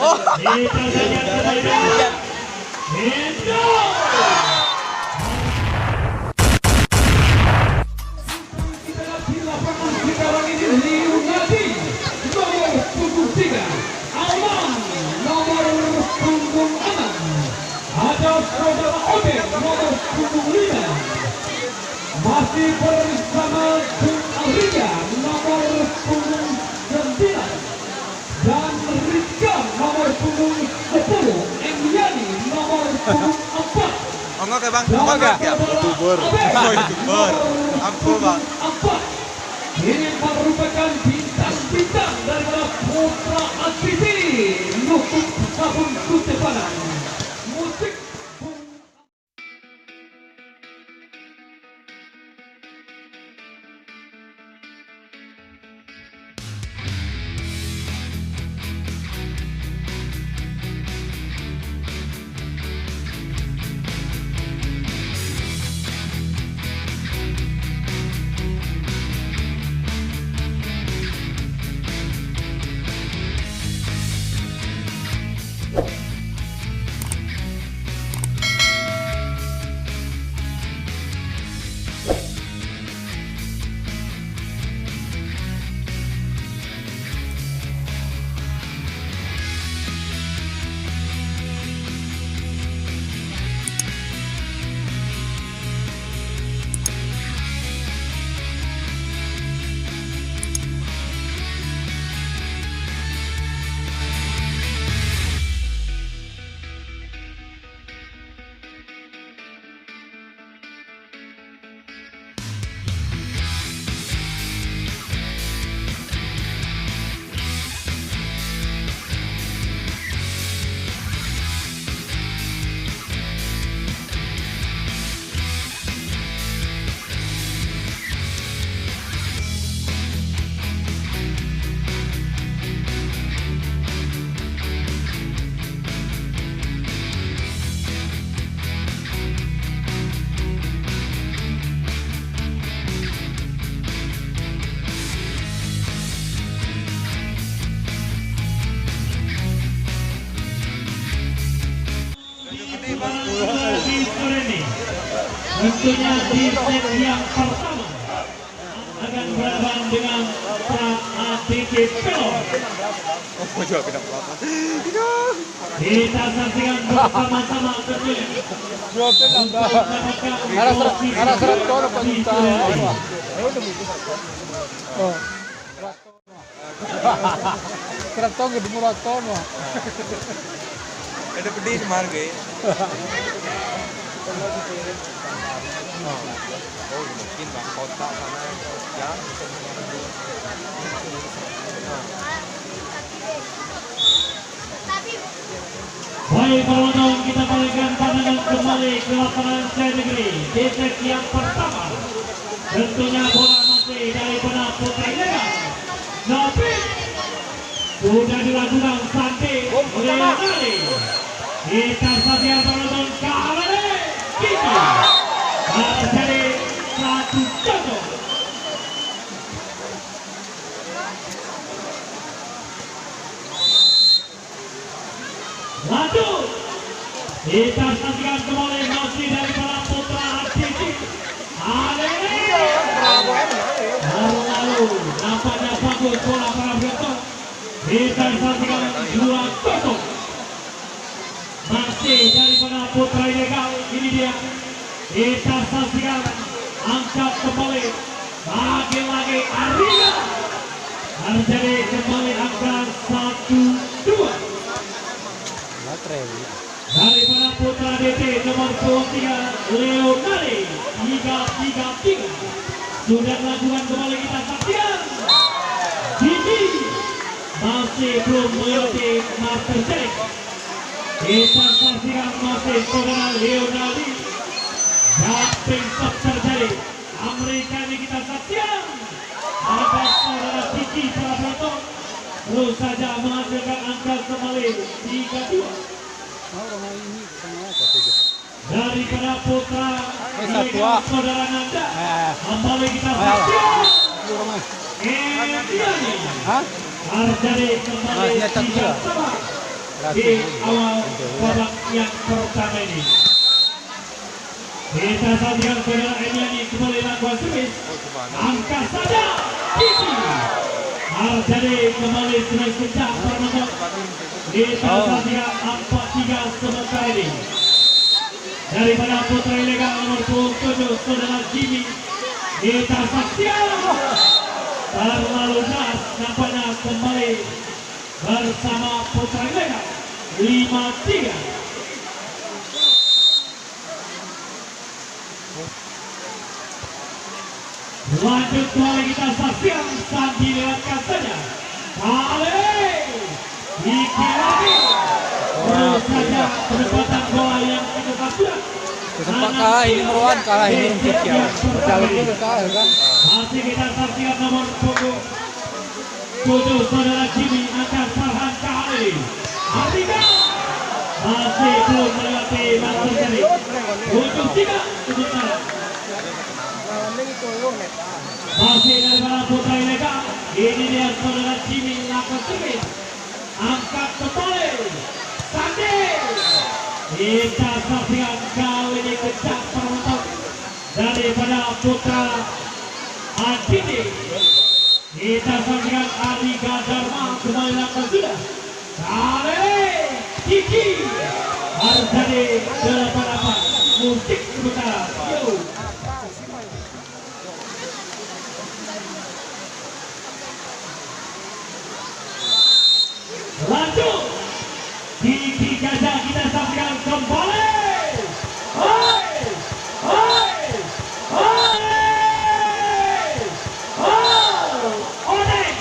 Kita saja kembali. Indo. Di lapangan sekarang ini Liunadi nomor punggung 3, Alman nomor punggung 6, ada saudara Ode nomor punggung 5, masih bersama Bung Alriga nomor punggung 9 dan Rika nomor punggung 10, Emiliani nomor punggung 4. Enggak ke bang, enggak ya? YouTuber. YouTuber. Aku bang. Ini merupakan bintang-bintang daripada Putra Asisi Lukuk Sabun Kutepanan musik. Tentunya di set yang pertama akan berhadapan dengan Pra ATK Pelor. Kita saksikan bersama-sama tentunya. Arah serat tono pencinta. Serat tono di mulut tono. Ada pedih marga. Oh mungkin bang kota sana ya. Baik penonton, kita balikan pandangan kembali ke lapangan Seri Negeri di set yang pertama. Tentunya bola masih daripada Putra Ilegal. Tapi sudah dilakukan Santi Leonardi. Kita saksikan penonton kembali. Kita terjadi satu contoh. Lanjut. Kita saksikan kembali masih dari para Putra ATK. Lalu nampaknya bagus bola para Beton. Kita saksikan 2-0. Masih daripada Putra Ilegal, ini dia. Kita saksikan angkat kembali lagi-lagi Arina. Terjadi kembali angka 1-2. Daripada Putra DT nomor 23 Leonardi 3-3-3. Sudah melakukan kembali kita saksikan. Gigi masih belum melewati master check. Kita saksikan masih saudara Leonardi. Jumping stop terjadi. Amerika ini kita saksikan. Ada saudara Gigi Prabowo terus saja menghasilkan angka kembali 3-2. Daripada Putra Ilegal saudara Nanda. Kembali kita saksikan. Terjadi kembali 3-3. di awal babak yang pertama ini. Kita saksikan saudara Emiani kembali lakukan servis. Angkat saja Kiki. Arjadi kembali servis kencang penonton. Kita saksikan 4-3 sementara ini. Daripada putra ilegal nomor 27 saudara Jimmy. Kita saksikan terlalu nas nampaknya kembali bersama putra ilegal 5-3. Lanjut kembali kita saksikan Sandi lewatkan saja. Kali Diki lagi. Terus saja penempatan bola yang kedua. Kesempat kalah ini Marwan, kalah ini Rumcik ya. Berjalan itu kalah kan. Masih kita saksikan nomor punggung 7 saudara Jimmy akan Farhan kali. Artinya masih belum melewati masa seri. 7-3 sementara. Masih daripada putra ilegal. Ini dia saudara Jimmy lakukan servis. Angkat kembali Sandi. Kita saksikan kali ini kencang penonton daripada putra Adini. Kita saksikan Adika Dharma kembali lakukan sudah. Kali Kiki harus jadi 8-8 musik sementara. Yo. Lanjut Kiki Gajah kita saksikan kembali. Hoi, hoi, hoi, Odeng.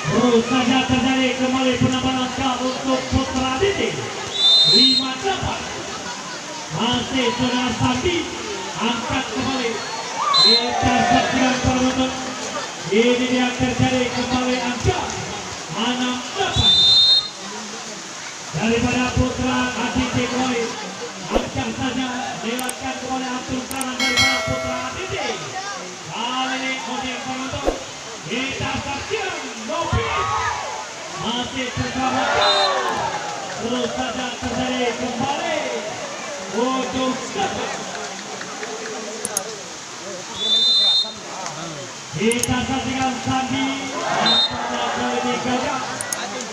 Terus saja terjadi kembali penambahan angka untuk putra Didi 5-8. Masih saudara Sandi angkat kembali. Kita saksikan penonton. Ini dia terjadi kembali angka 6-8 daripada putra Aditi kembali. Angkat saja lewatkan kepada atur serangan daripada putra Aditi. Kali ini Odeng penonton. Kita saksikan Novi masih terselamatkan. Terus saja terjadi kembali untuk dapat. Kita saksikan Sandi pada kali ini Gajah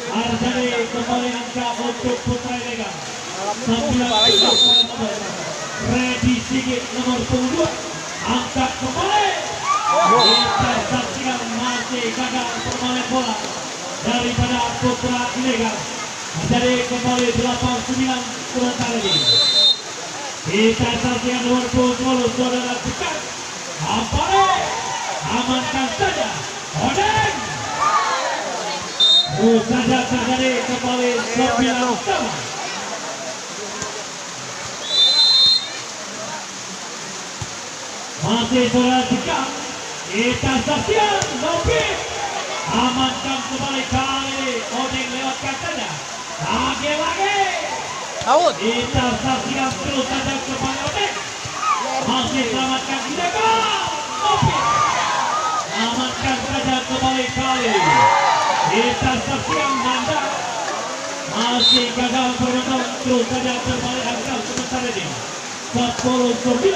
Arjadi kembali angka untuk putra ilegal 9 Freddy Sigit nomor 2 angkat kembali. Kita saksikan masih gagal permainan bola daripada putra ilegal. Jadi kembali 8-9 sementara ini. Kita saksikan nomor 20 saudara Tekan. Ampare amankan saja Odeng. Terus saja terjadi kembali 9-9. Masih saudara Tekan. Kita saksikan Novi amankan kembali kali ini. Odeng lewatkan saja. Lagi. Out. Kita saksikan terus saja kembali Odeng. Masih selamatkan tidak gol. Novi amankan saja kembali kali. Kita saksikan Nanda masih gagal penonton. Terus saja kembali angka sementara ini 10-9.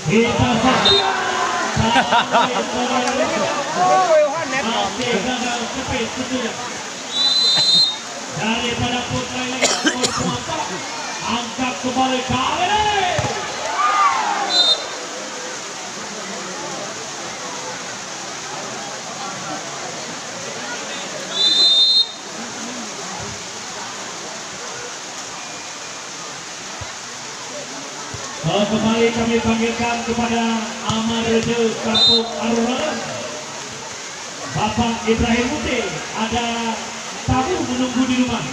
Kita saksikan masih gagal speed tentunya daripada putra ilegal angkat kembali kali ini. Kembali kami panggilkan kepada Amarjo Kampung Arulan Bapak Ibrahim Muti. Ada tamu menunggu di rumah.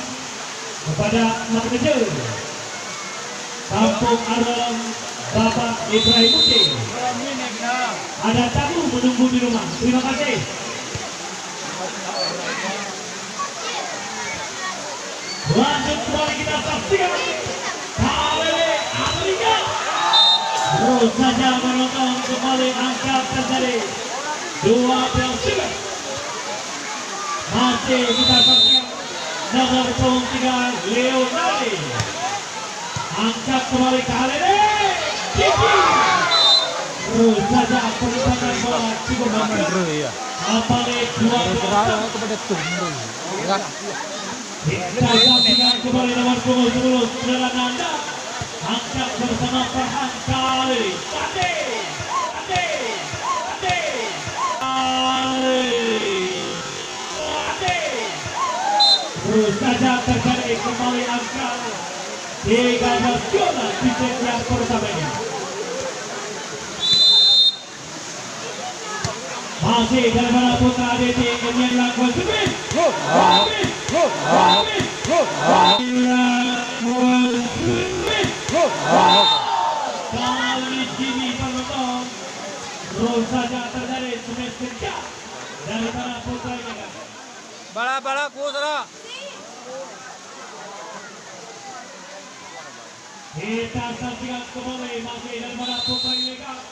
Kepada Amarjo Kampung Arulan Bapak Ibrahim Muti. Ada tamu menunggu di rumah. Terima kasih. Lanjut kembali kita saksikan kali ini Amerika. Terus saja menonton kembali angka terjadi 12-9. Masih kita saksikan nomor punggung 3 Leo Nali. Angkat kembali ke Halede. Kiki. Terus saja perintahkan bola cukup bagus. Iya. Apalagi 2 Terang kepada tumbuh. Enggak. kita saksikan kembali nomor punggung 10 Saudara Nanda. Angkat bersama Farhan Kali. Ade. Terus saja terjadi kembali angka 13 bola di set yang pertama ini. Masih daripada putra ADT yang dilakukan Subin. Kali ini penonton terus saja terjadi smash kencang daripada putra ini. Bala ku saudara. Kita saksikan kembali masih daripada putra ilegal.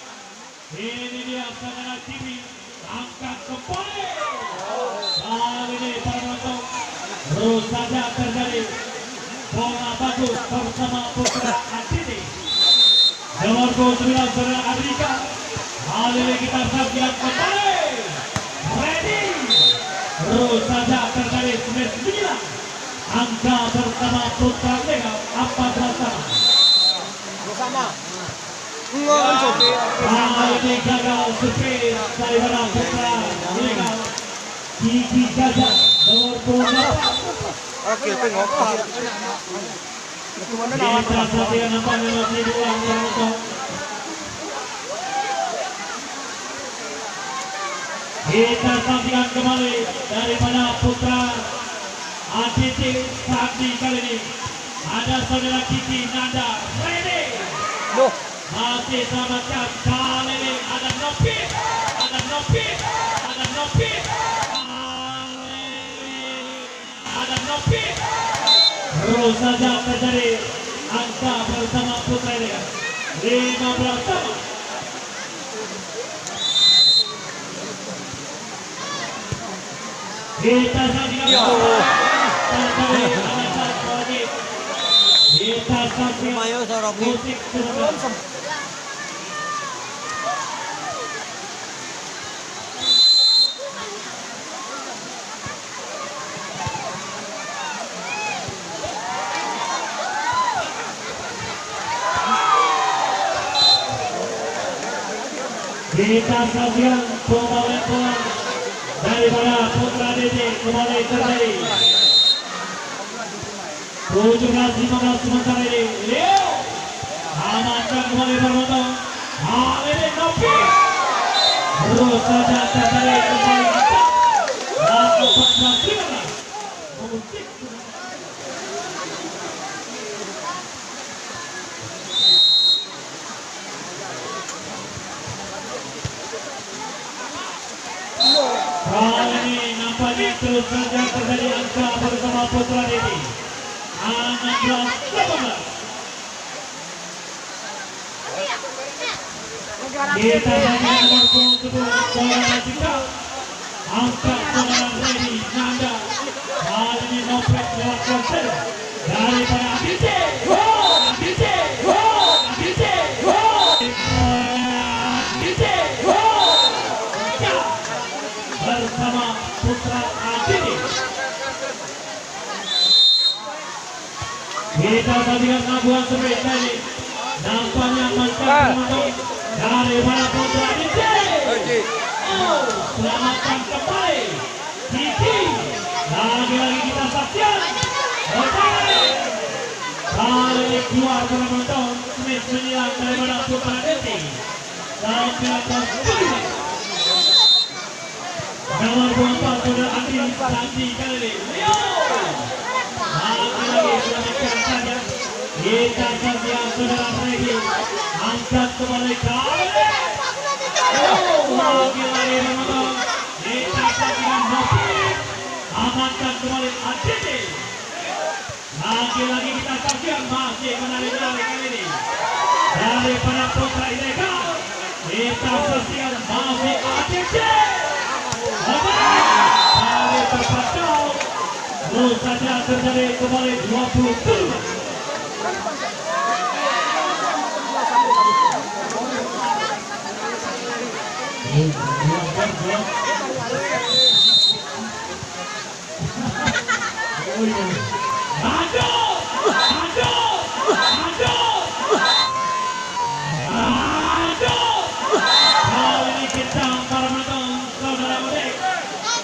Ini dia Saudara TV angkat kembali. Kali ini penonton terus saja terjadi bola bagus bersama putra Aditi. Nomor 29 Saudara Adrika. Kali ini kita saksikan kembali. Ready. Terus saja terjadi 9 angka bersama putra ilegal 14 sama. Sama. Enggak coba. Kali ini gagal supir daripada putra ilegal. Kiki Gajah nomor 28. Oke, tengok. Kita saksikan nampaknya masih diulang penonton. Kita saksikan kembali daripada putra Aditi Sakti kali ini. Ada Saudara Kiki Nanda ready. Masih selamatkan kali ini ada Nopit. Terus saja terjadi angka bersama putra ini 15 sama. Kita saksikan terjadi angka lagi. Kita saksikan musik sudah. Kita saksikan pembawaan bola daripada putra DT kembali terjadi 17-15 sementara ini Leo amankan kembali penonton. Hal ini Nopi terus saja terjadi kembali angka 14-15 musik. Kali ini nampaknya terus saja terjadi angka bersama putra ini 16-18. Kita saksikan nomor punggung 10 Saudara Cika. Angka Saudara Redi Nanda. Kali ini Nopet melakukan serve daripada Abite. Bersama putra Aditi. Kita saksikan nabuhan sepeda ini. Nampaknya mantap penonton daripada putra Aditi. Oh, selamatkan kembali Kiki. Lagi-lagi kita saksikan. Oke. Kali ini keluar penonton. Smith menyerang daripada putra Aditi. 19-15. Nomor 24 Saudara Andi Santi kali ini. Leo. Lagi-lagi selamatkan saja. Kita saksikan Saudara Regi. Angkat kembali kali ini. Lagi-lagi menonton. Kita saksikan Nopi. Amankan kembali Aditi. Lagi-lagi kita saksikan masih menari-nari kali ini. Daripada putra ilegal. Kita saksikan masih Aditi. Kali terpaksa Terus saja terjadi kembali 27.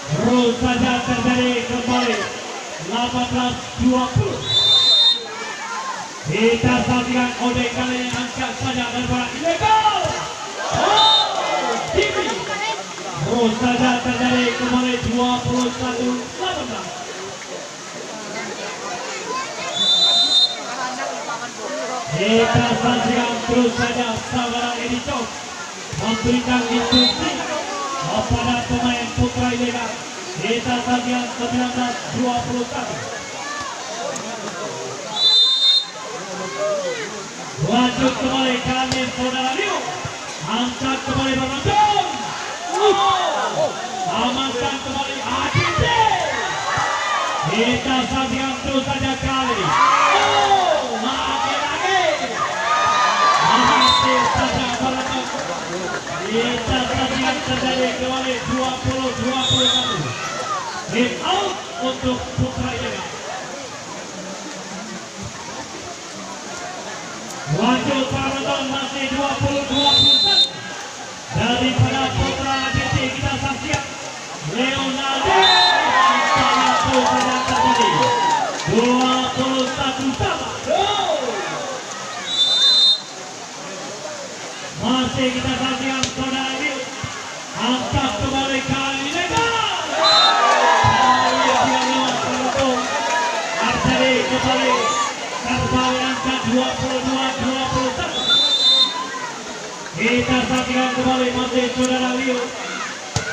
Terus saja terjadi kembali 18-20. Kita saksikan Odek kali ini angkat saja daripada ilegal. TV. Terus saja terjadi kembali 21-18. Kita saksikan terus saja saudara Edito memberikan instruksi kepada pemain putra ilegal. Kita saksikan 19-21. Lanjut kembali kami saudara Rio. Angkat kembali penonton. Amankan kembali ADC. Kita saksikan terus saja kali. Lagi-lagi. Masih saja penonton. Kita saksikan terjadi kembali 20-21. Hit out untuk putra ilegal. Lanjut penonton masih 20-21. Daripada putra ADC kita saksikan Leonardo sangat terus terjadi 21 sama. Masih kita saksikan saudara ini angkat kembali kali legal. Arcari kembali angkat 22-21. Kita saksikan kembali masih saudara Rio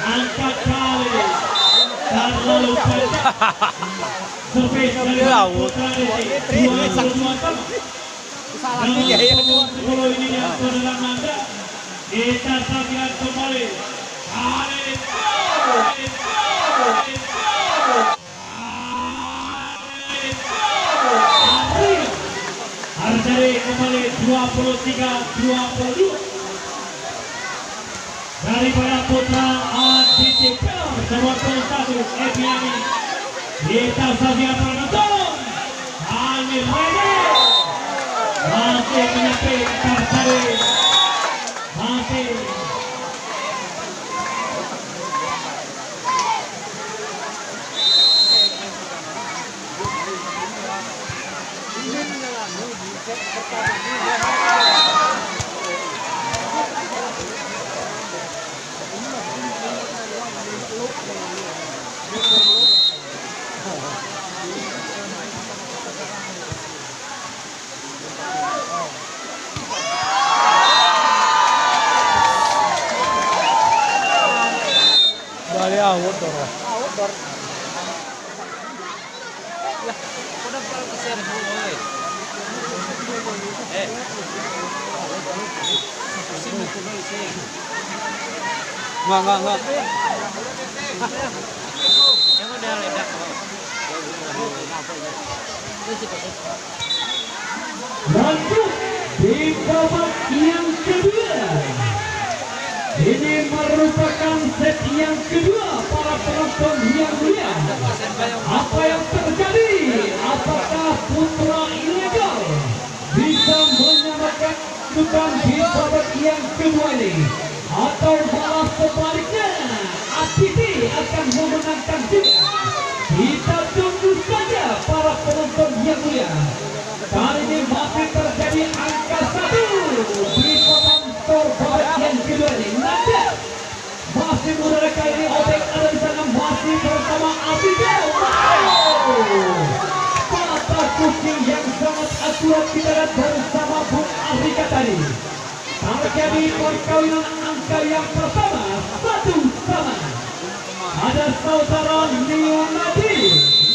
angkat kali terlalu pendek. Servis dari putra ini 22 sama. Salah dia ya. 10 ini yang saudara Nanda. Kita saksikan kembali kali Arcari kembali 23-22. Daripada putra ADC nomor 1 Eviani. Kita saksikan penonton Amir Rene masih menyapit Arcari masih Bali outdoor. Outdoor. Lah, udah kalau kesian boleh. Sini sini. Enggak. Yang udah ledak. lanjut di babak yang kedua. Ini merupakan set yang kedua para penonton yang mulia. Apa yang terjadi? Apakah putra ilegal bisa menyamakan kedudukan di babak yang kedua ini? Atau malah sebaliknya ADC akan memenangkan juga? Kita tunggu saja para penonton yang mulia. Kali ini masih terjadi angka 1 di penonton babak yang kedua ini. Nanda masih muda kali ini. Odek ada di sana masih bersama Abigail. Mata kucing yang sangat akurat kita lihat bersama Bung Afrika tadi. Terjadi perkawinan angka yang pertama 1 sama. Ada saudara Leonardi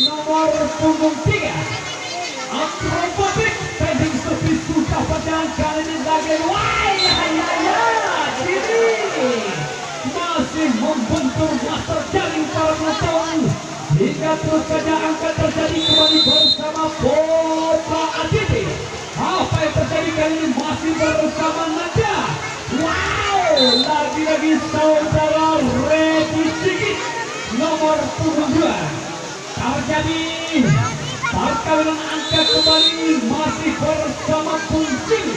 nomor punggung 3. Akrobatik standing service susah padang kali ini lagi. Ini masih membentur master jaring para penonton. hingga terus saja angka terjadi kembali bersama Putra ACT. Apa yang terjadi kali ini masih bersama Nadia. Wow, lagi-lagi saudara Redi Sigit nomor 22 terjadi perkawinan angka kembali masih bersama Kuncing.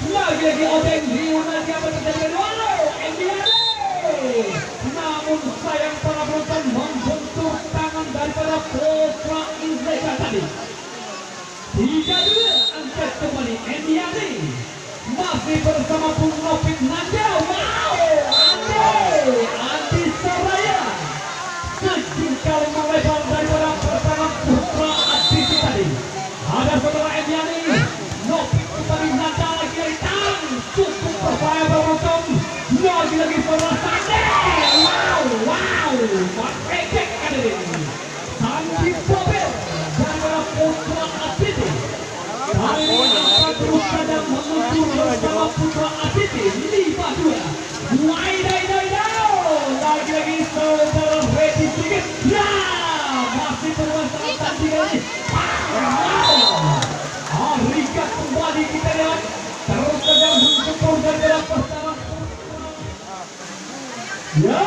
Lagi-lagi Odeng Liunadi apa terjadi? Wow, Endiade. Namun sayang para penonton membentur tangan daripada Putra Indra tadi. 3-2 angkat kembali Endiade masih bersama Bung Novik Nadia. Wow, Andi Saraya sejengkal melebar daripada pertahanan Putra ACT tadi. Ada saudara Endiade, Novik kembali Nadia lagi tang cukup berbahaya penonton. Lagi-lagi saudara Sandi. Wow, Ejek kali ini Sandi Babel daripada Putra ACT. Kali ini akan terus saja menuju bersama Putra ACT 5-2. Lagi-lagi saudara Redi Sigit. Ya, masih bermasalah tadi kali. Rika kembali kita lihat terus saja mencukur daripada pertahanan. Ya,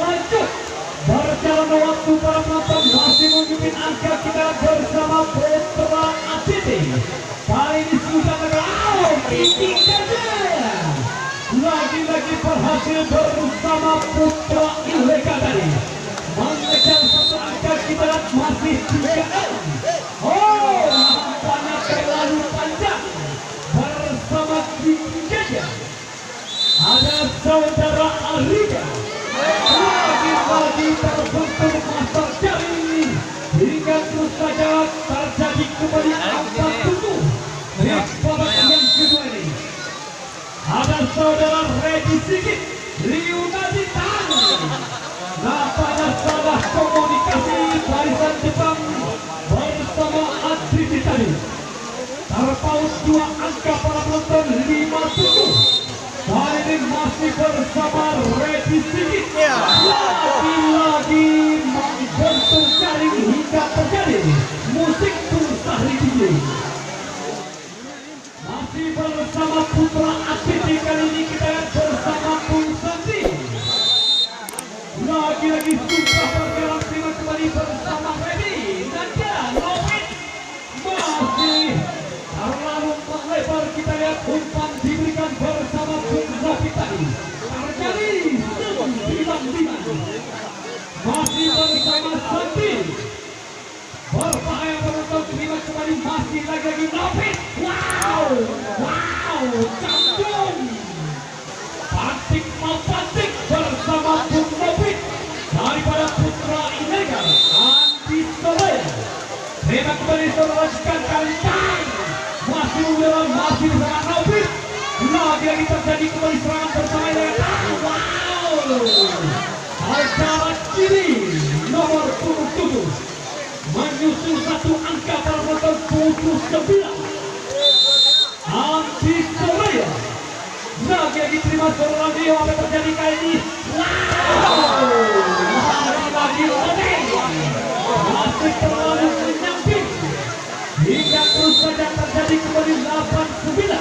lanjut berjalan waktu para penonton masih menunjukkan angka kita bersama Putra ACT. Kali ini sudah terlalu tinggi saja. Lagi-lagi berhasil bersama Putra Ileka tadi mengejar satu angka kita masih 3-6. Oh, nampaknya terlalu panjang bersama Kiki Gajah. Ada saudara Arida lagi-lagi terbentuk master jaring hingga terus saja terjadi kembali angka 7 di babak yang kedua ini. Ada saudara Redi Sigit Liunadi Tan. Nampaknya salah komunikasi barisan Jepang bersama Adriti tadi. Terpaut 2 angka para penonton 5-7. Kali ini masih bersama Redi Sigit. Lagi-lagi membentuk jaring hingga terjadi musik Tunsahri DJ. Masih bersama Putra ACT. Kali ini kita bersama Pung Santi. Lagi-lagi susah bergerak dengan kembali bersama Redi. Nadia Novik masih terlalu melebar. Kita lihat umpan diberikan bersama Bung Novik tadi. Terjadi 9-5. Masih bersama Santi. Berbahaya penonton terima kembali masih lagi-lagi Novik. Wow, cambung. Pantik mau pantik bersama Bung Novik daripada Putra Indra Andi Saraya. Terima kembali saudara kantang. Masih menjelang masih bersama Novik. Lagi-lagi terjadi kembali serangan bersama Indra. Wow, acara kiri nomor 7 menyusul satu angka para penonton 79. Andi Saraya lagi-lagi terima saudara Dio. Apa yang terjadi kali ini? Wow, lagi-lagi Odeng masih terlalu menyamping hingga terus saja terjadi kembali 8-9.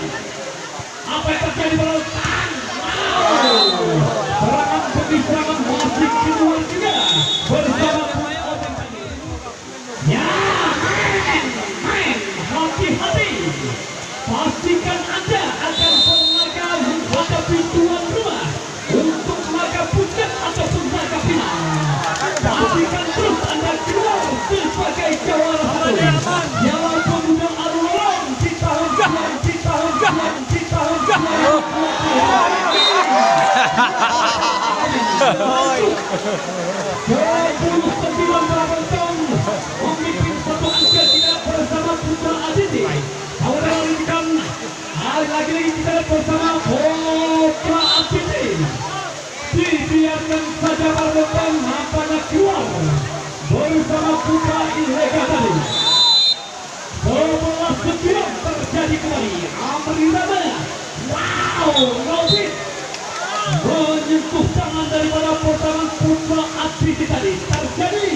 Apa yang terjadi penonton? Wow, serangan demi serangan masih keluar juga bersama Odeng tadi. Ya, main hati-hati. Pastikan Anda akan berlaga menghadapi tuan rumah untuk laga puncak ataupun laga final. Pastikan terus Anda keluar sebagai jawara satu. Walaupun sudah alur di tahun 29 penonton memimpin satu angka kita bersama Putra ACT. Saudara rekan, lagi-lagi kita bersama Putra ACT. Dibiarkan saja penonton nampaknya keluar bersama Putra Ileka tadi. 11-9 terjadi kembali. Amri Rama. Wow, Novik menyentuh tangan daripada pertahanan Putra ACT tadi. Terjadi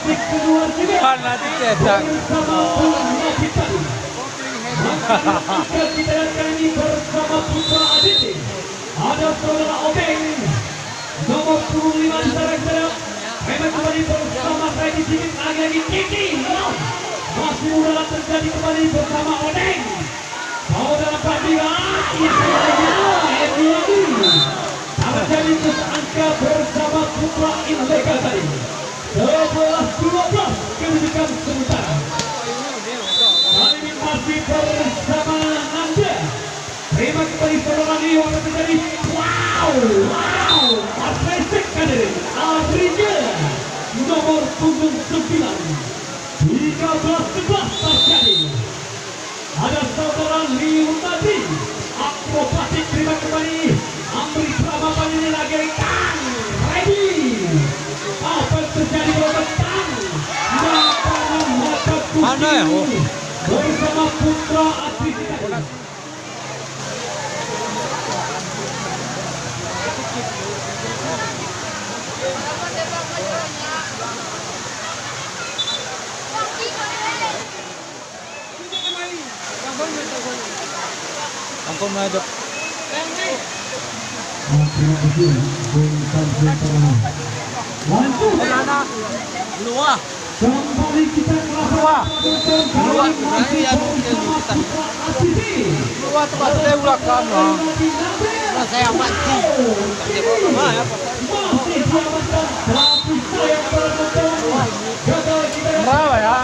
Asik keluar juga. Kan nanti cetak. Bersama Nobit tadi. Kita lihat kali ini bersama Putra ADC. Ada saudara Obeng. Nomor 25 di sana. Memang kembali bersama saya di sini lagi-lagi Kiki. Masih udara terjadi kembali bersama Odeng. Saudara Pradira. Terjadi terus angka bersama Putra Ilegal tadi. 11-12 kedudukan sementara. Kali ini masih bersama Nanda. Terima kembali saudara Leo yang terjadi. Wow. Atletik kader Adrinya nomor punggung 9. 13-11 terjadi. Ada saudara Leo tadi. Akrobatik terima kembali. Amri Pramapan ini lagi tang. Ready. Apa yang terjadi kalau tang? Mana ya? Oh. Bersama Putra Adrinya. Angkon na dok. Dua. Kembali kita Dua tempat saya ulang kamu. Saya mati. Merawa ya.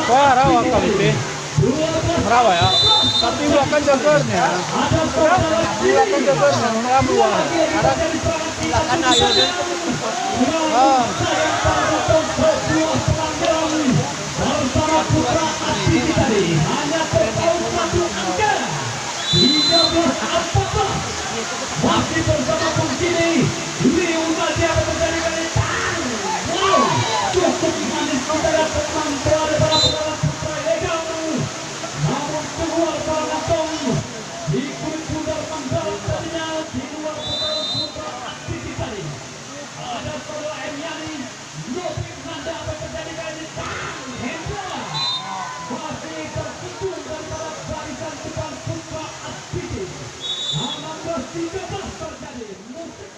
Wah, rawa kali ini. Merawa ya. Tapi ulakan jagarnya. Ulakan jagarnya. Merawa. Silakan ayo deh. Ah. bersama Putra Asli tadi hanya terpaut satu angka 13-14 masih bersama Pungkini Leo tadi apa terjadi kali tang. Wow, cukup manis saudara teman berada pada Putra Ilegal, namun keluar para kantong di kulit pundar Manggaran tadinya di luar Putra Asli tadi. Ada saudara Emiani Nobit Nanda apa terjadi kali tang. Hendra masih terkutung daripada barisan depan Putra Asli. 16-13 terjadi musik.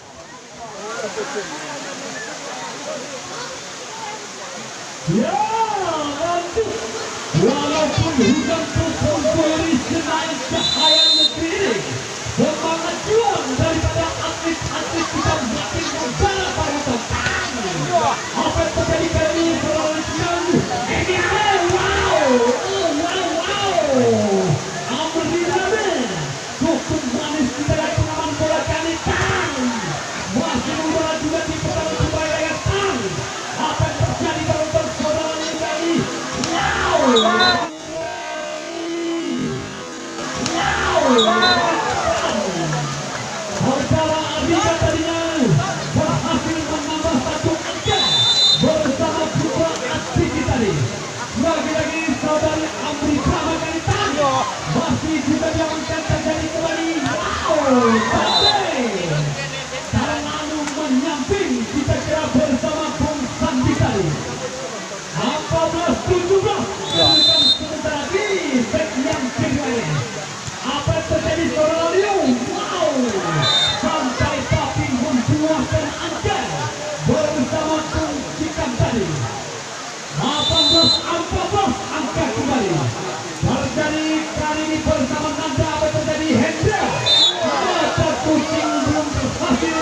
Ya, lanjut. Walaupun hujan terus memberi senarai cahaya negeri ini, semangat juang daripada atlet-atlet kita makin membara pada tentang. Apa yang terjadi kali ini perlawanan ini? Wow, Amri cukup manis kita dari pengaman bola kali tang. Masih udara juga di pertahanan supaya daya tang. Apa yang terjadi kalau bersaudara ini kali? Saudara Adika tadinya berhasil menambah satu angka bersama Putra Asli tadi. Lagi-lagi saudari Amri Prama kali tadi masih juga diamankan terjadi kembali. Terlalu menyamping kita kira bersama Bung Sandi tadi. 14-17 kedudukan sementara di set yang kedua ini. Apa yang terjadi saudara Leo? Wow, sampai tapi membuahkan angka bersama Bung Cikam tadi. 18-14 angka kembali. Terjadi kali ini bersama Nanda apa yang terjadi Hendra. Mata kucing belum berhasil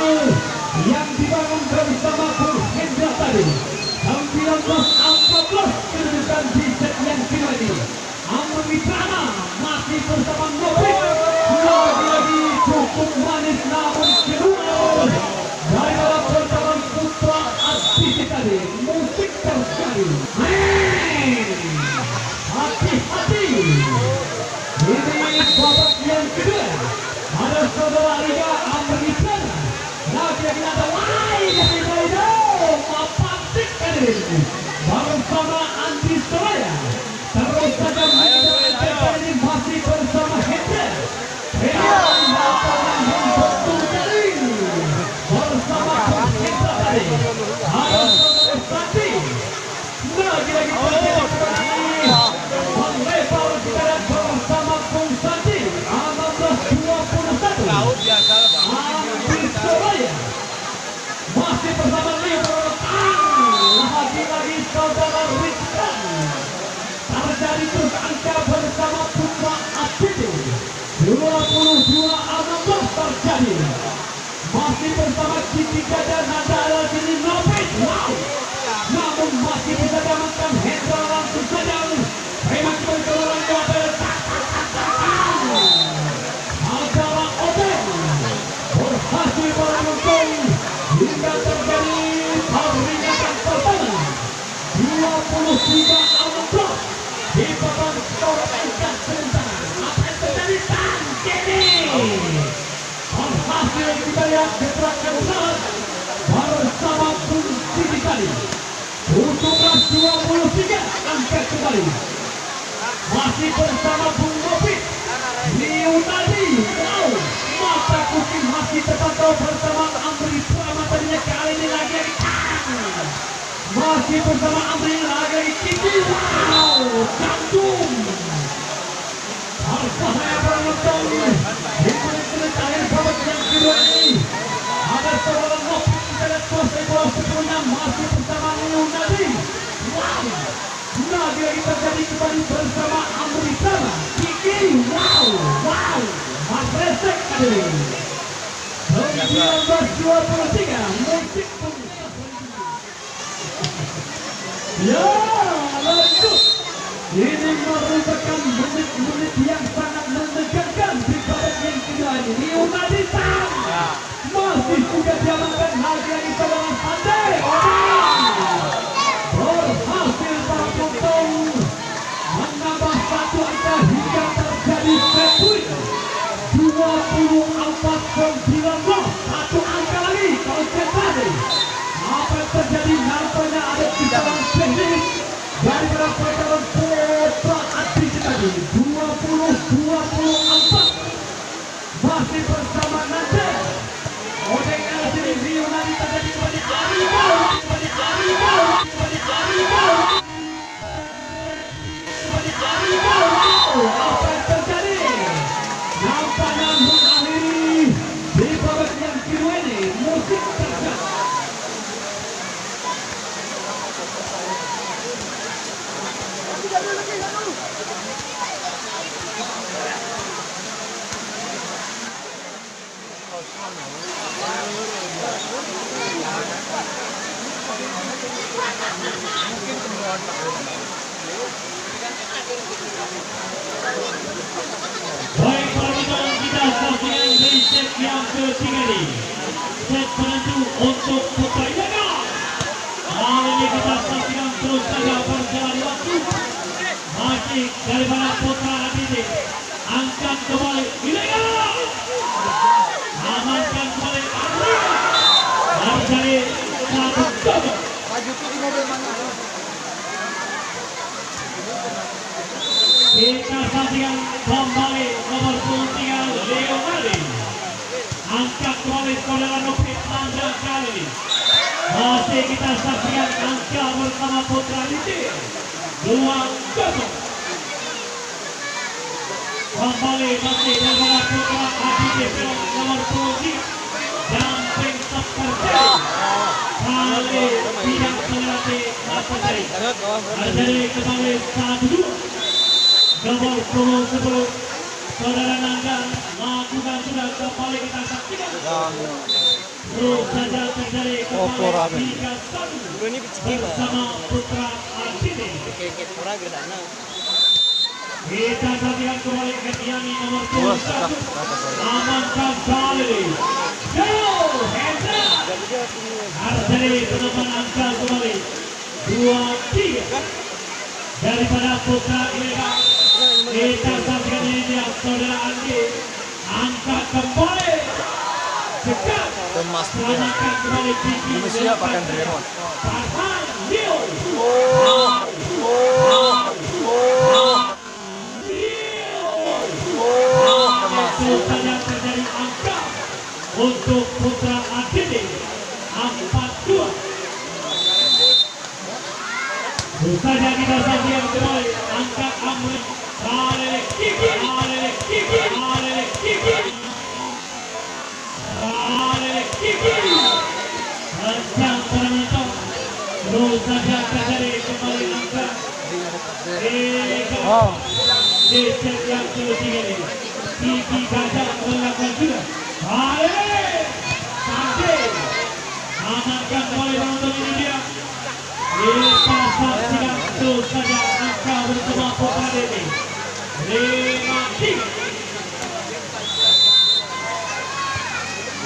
yang dibangun bersama Bung Hendra tadi. 19-14 kedudukan di set yang kedua ini. Amri Prama masih bersama Nobit. Lagi-lagi cukup manis namun kedua dari dalam pertarungan Putra Asli tadi. Musik terjadi. Hati-hati. Ini babak yang kedua. Ada saudara Liga Amri Prama. Lagi-lagi ada lain dari Baido. Mapatik tadi. Bersama Andi Soraya. Terus saja ini masih bersama Hendra. Lapangan yang betul tadi bersama Hendra tadi. Ada saudara Sandi. Masih bersama Kiki Gajah Nanda ala kini Nopit. Wow. Namun masih bisa diamankan Hendra langsung saja. Memang berkeluaran Jawa adalah Oden berhasil menonton hingga terjadi peringatan pertama 23-16 di babak skor angka sementara. Apa yang terjadi dan kini berhasil kita lihat gerakan usaha bersama Bung Siti Kali untuk 23 angkat kembali masih bersama Bung Nopit Liu tadi. Wow, mata kucing masih terpantau bersama Amri Pramatanya kali ini lagi masih bersama Amri lagi Kiki. Wow, jantung berbahaya penonton di menit-menit akhir babak yang kedua ini. Ada seorang Nopit kita lihat kuasa bola sebelumnya masih bersama Liu tadi. Wow, lagi terjadi kembali bersama Amri Prama Kiki. Wow, Mas Resek kali ini 1923 musik ya lanjut. Ini merupakan menit-menit yang sangat menegangkan di babak yang kedua ini. Liu Nadita masih juga diamankan lagi seorang pandai berhasil para penonton menambah satu angka hingga terjadi set point 24-19. Satu angka lagi kalau set tadi. Apa yang terjadi nampaknya ada kesalahan teknis dari para pemain Putra Adi tadi. 20-24 masih bersama Nanda. Odeng sini Liu Nadita tadi kembali Aribau. Apa yang terjadi? Nampaknya mengakhiri di babak yang kedua ini musik terjadi. Baik para penonton, kita saksikan di set yang ketiga ini. Set penentu untuk Putra Ilaga. Hal ini kita saksikan terus saja berjalan waktu. Masih daripada Putra Aditi. Angkat kembali Ilaga. Amankan kembali Adri. Terjadi satu gol. Kita saksikan kembali nomor 23 Leo Nadi. Angkat kembali saudara Nopit Nanda kali ini. Masih kita saksikan angka bersama Putra Aditi 2-0. Kembali masih daripada Putra Aditi nomor 23 Jamping seperti kali tidak melewati masa jari. Terjadi kembali 1-2. Nomor 10 saudara Nanda lakukan sudah kembali kita saksikan. Terus saja terjadi kembali 3-1 bersama Putra Aditi. Kita saksikan kembali ke Tiami nomor 21 amankan kali Yo Hendra terjadi penambahan angka kembali 2-3 daripada Putra Ilaga. Kita saksikan ini dia saudara Andi angkat kembali cekat selamatkan kembali Kiki Siapa akan diremot? Farhan Liu. Saja terjadi angka untuk Putra Aditi 4-2. Saja kita saksikan kembali angka Amri Alele Kiki kencang penonton. Terus saja terjadi kembali angka di set yang ketiga ini. Kiki Gajah melakukan juga Balik. Sakit. Amankan kembali penonton ini dia. Kita saksikan terus saja angka bersama Putra Dede. 5-3.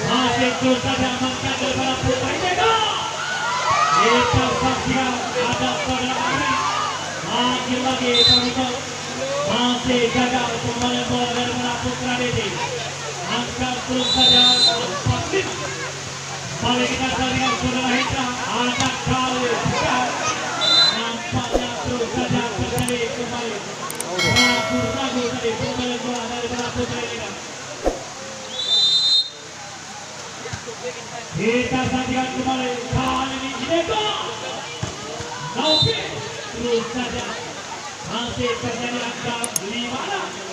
Masih terus saja amankan daripada Putra Dede. Kita saksikan ada saudara Ari. Lagi-lagi penonton masih jaga pemain bola daripada Putra Dede. Angka terus saja 4-5. Balik kita saksikan saudara Hendra. Anak kali bukan. Nampaknya terus saja terjadi kembali. Ragu-ragu tadi pemain bola daripada Putra Dede. Kita saksikan kembali kali ini Jineko. Naupi terus saja masih terjadi angka 5-6.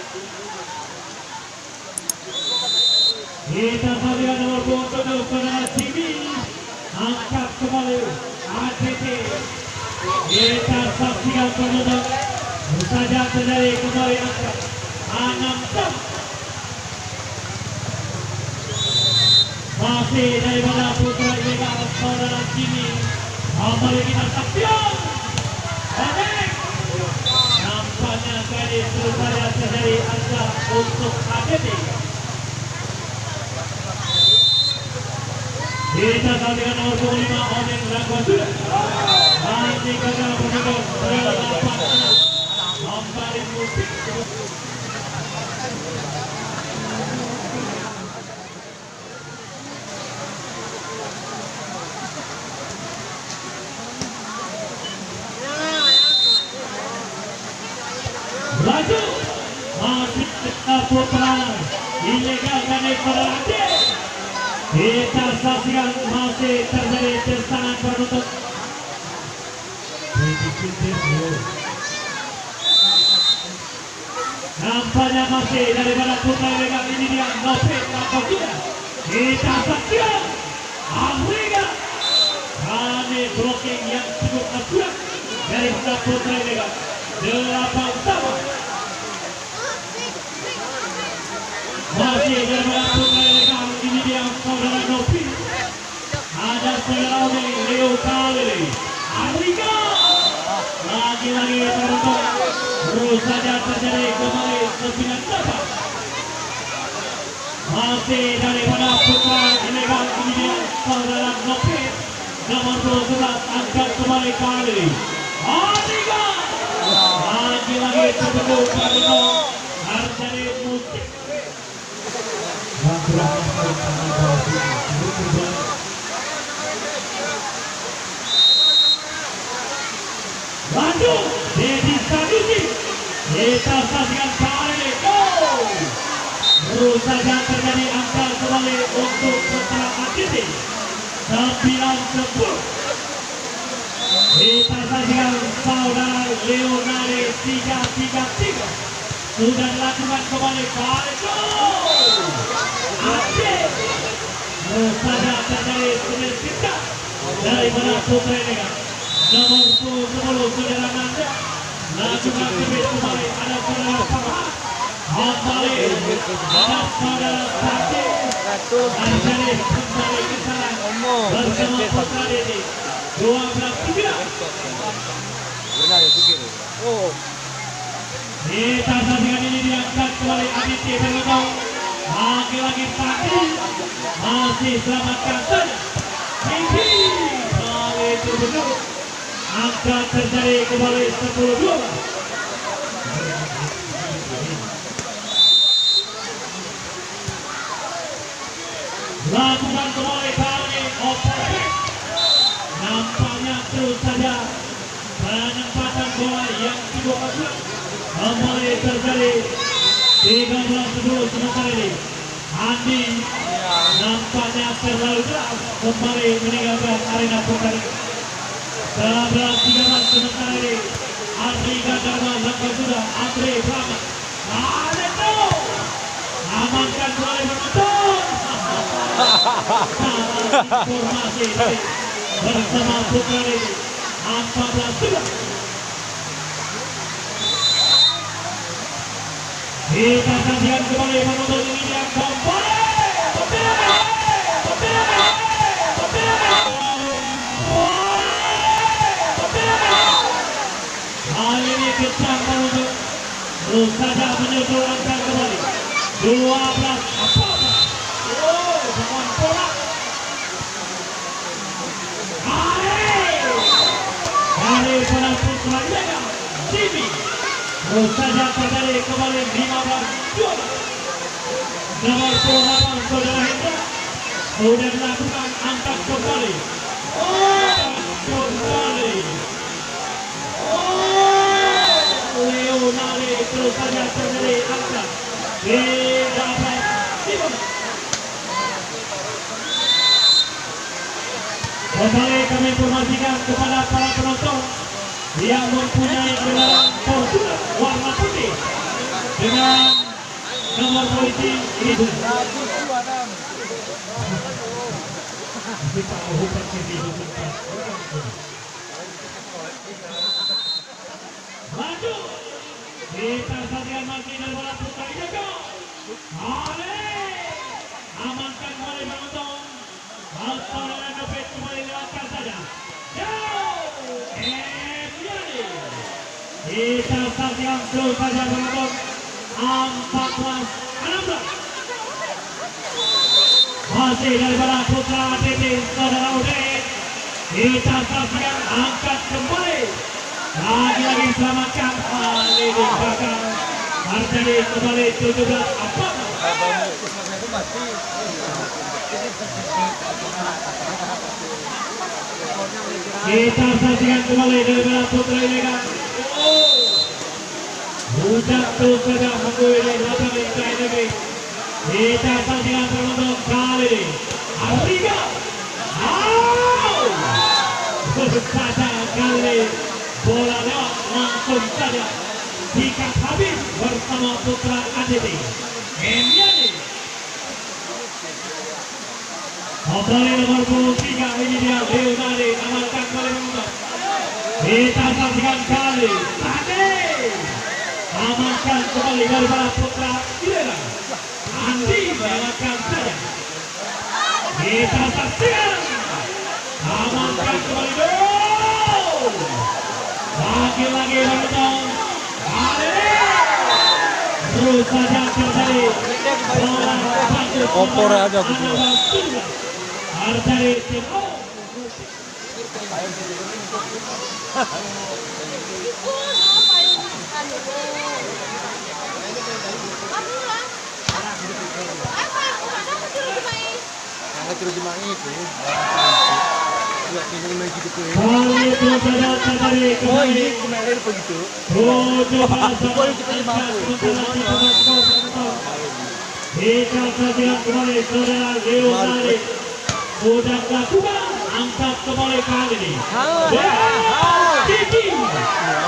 Kita saksikan nomor 27 saudara Jimmy angkat kembali ATT. Kita saksikan penonton saja terjadi kembali angka 6-6. Masih daripada Putra Dede saudara Jimmy. Kembali kita saksikan. Balik. Nampaknya kali terus saja terjadi angka untuk ATT. Kita saksikan nomor 25 Oden Ragwasura. Masih gagal penonton berlapan kembali musik. Laju masih tetap Putra ilegal dari Perante. Kita saksikan masih terjadi tentangan penutup. Nampaknya masih daripada Putra Dede ini dia Novik Rakosuda. Kita saksikan Afrika. Kami blocking yang cukup akurat daripada Putra Dede. 8-sama. Masih daripada Putra Dede ini dia saudara Novi. Ada saudara Ode Leo Kali. Afrika. Lagi-lagi penonton terus saja terjadi kembali 9-8. Masih daripada Putra ilegal ini dia saudara Novi. Nomor 12 angkat kembali Kali. Afrika. Lagi-lagi terbentuk karena terjadi musik. Lanjut, Dedi Sanusi. Kita saksikan kali ini. Terus saja terjadi angka kembali untuk Putra ATT. 9-10. Kita saksikan saudara Leonardo 3-3-3. Sudah dilakukan kembali kali itu. Asyik. Terus saja terjadi skill kita daripada Putra Dede. Nomor 10 saudara Nanda. Lakukan kembali kembali ada saudara Farah. Kembali ada saudara Sati. Terjadi kembali ke sana bersama Putra Dede. 12-3. Kita saksikan ini diangkat kembali ATT penonton. Lagi-lagi Sati masih selamatkan saja. Tinggi kali terbentuk. Angka terjadi kembali 10-2. Lakukan kembali kali operasi. Nampaknya terus saja penempatan bola yang cukup bagus. Kembali terjadi 13-10 sementara ini. Andi nampaknya terlalu keras kembali meninggalkan arena pertandingan. 11-13 sementara ini. Andri Gandharma langkah sudah Andre Brahma. Ada itu. Amankan kembali penonton. Informasi bersama Putra Dede 14-13. Kita saksikan kembali penonton ini yang kembali. terus saja menyusul angka kembali 12 apa? Oh, jangan bola. Dari para putra Lega Jimmy terus saja terjadi kembali 15-12. Nomor 28 Saudara Hendra sudah dilakukan angkat kembali. Kembali. Leonardo terus saja terjadi angkat. Kembali kami informasikan kepada para penonton yang mempunyai kendaraan Fortuner warna putih dengan nomor polisi ini. Maju. Kita saksikan masih dari bola putra Lega. Amankan kembali penonton. Alfa dengan dompet kembali lewatkan saja. Kita saksikan terus saja penonton. 14-16. Masih daripada putra ATT Saudara Udin. Kita saksikan angkat kembali. Lagi-lagi selamatkan Ali di belakang. Terjadi kembali 17 apa? Kita saksikan kembali daripada putra Lega. Hujan terus saja mengguyur di belakang Intai Negeri. Kita saksikan penonton kali ini. Afrika. Terus saja kali bola lewat langsung saja. Jika habis bersama putra ATT. Emiani. Kembali nomor 23 ini dia Leonardo amalkan kembali menonton. Kita saksikan kali tadi amalkan kembali daripada putra Lega. Andi lewatkan saja. Kita saksikan amalkan kembali gol. Lagi-lagi menonton. Terus saja terjadi kompor aja aku terjadi Timo. Oh ini kemarin begitu. Kita saksikan kembali Saudara Leonardo sudah lakukan angkat kembali kali ini. Kiki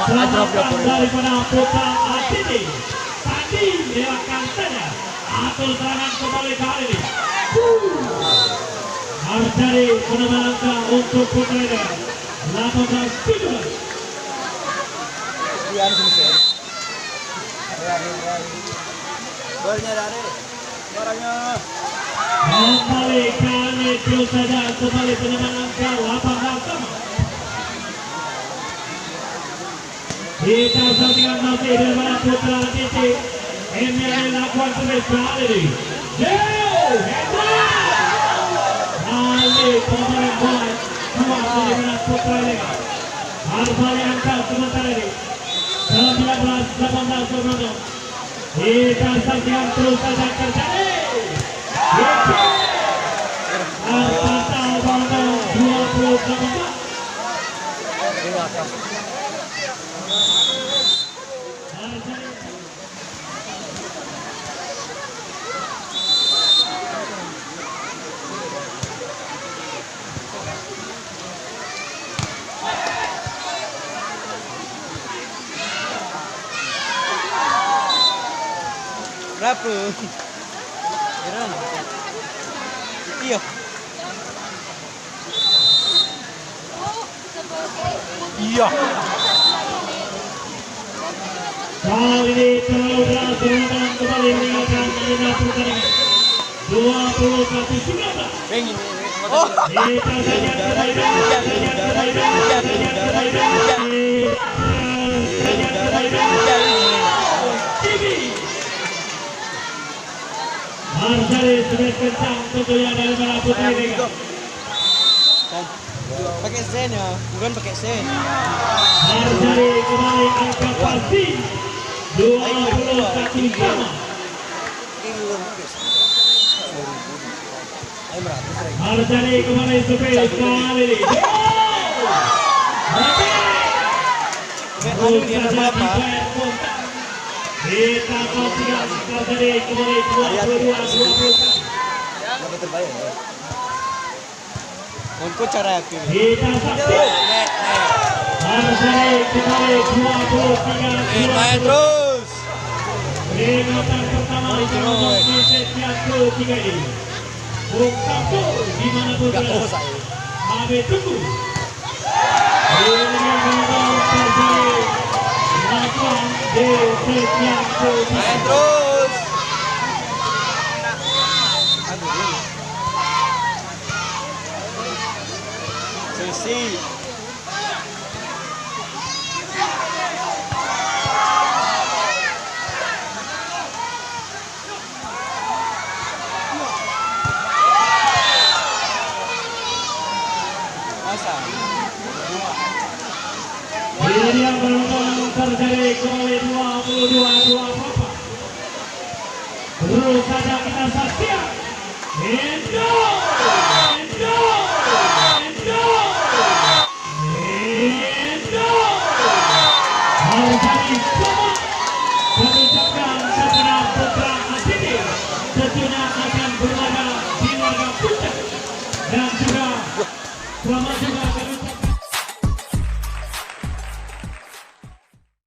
selamatkan daripada putra ATT. Tadi lewatkan saja atau serangan kembali kali ini. Harus dari penambah angka untuk putra Lega 18-17. Golnya dari orangnya. Kembali kali terus saja kembali penambah angka 18-sama. Kita saksikan masih daripada putra ATT. Emiani lakukan terus kali ini. Leo Hendra. Ali pemain bola keluar daripada putra Lega. Harus angka sementara ini 19-18 penonton. Kita saksikan terus saja terjadi. Total penonton 20-18. Berapa? Iya. Iya. Kali ini terlalu berat dengan kembali meninggalkan arena pertandingan 21-19. Pengen. Oh. Kita saja kembali. dari sudut kencang tentunya dari Merah Putih Liga. Pakai sen ya, bukan pakai sen. Harjari kembali angkat pasti 21 sama. Harjari kembali supir kali ini. Anu dia nama apa? Kita konsisten Harjari kembali 22-20. Nama terbaik ya. Untuk cara aku. Kita saksikan Harjari kembali 23-20. Main terus. Peringatan pertama di set yang ketiga ini. Bung Sabtu dimanapun berada. Kami tunggu. Ini yang menonton terjadi lakukan di set yang ketiga. Main terus. Sisi. Masa. Ini yang menonton terjadi kembali 22-24. Terus saja kita saksikan. Endo. Harjari selamat mengucapkan segenap putra Asiti tentunya akan berlaga di laga puncak dan juga selamat juga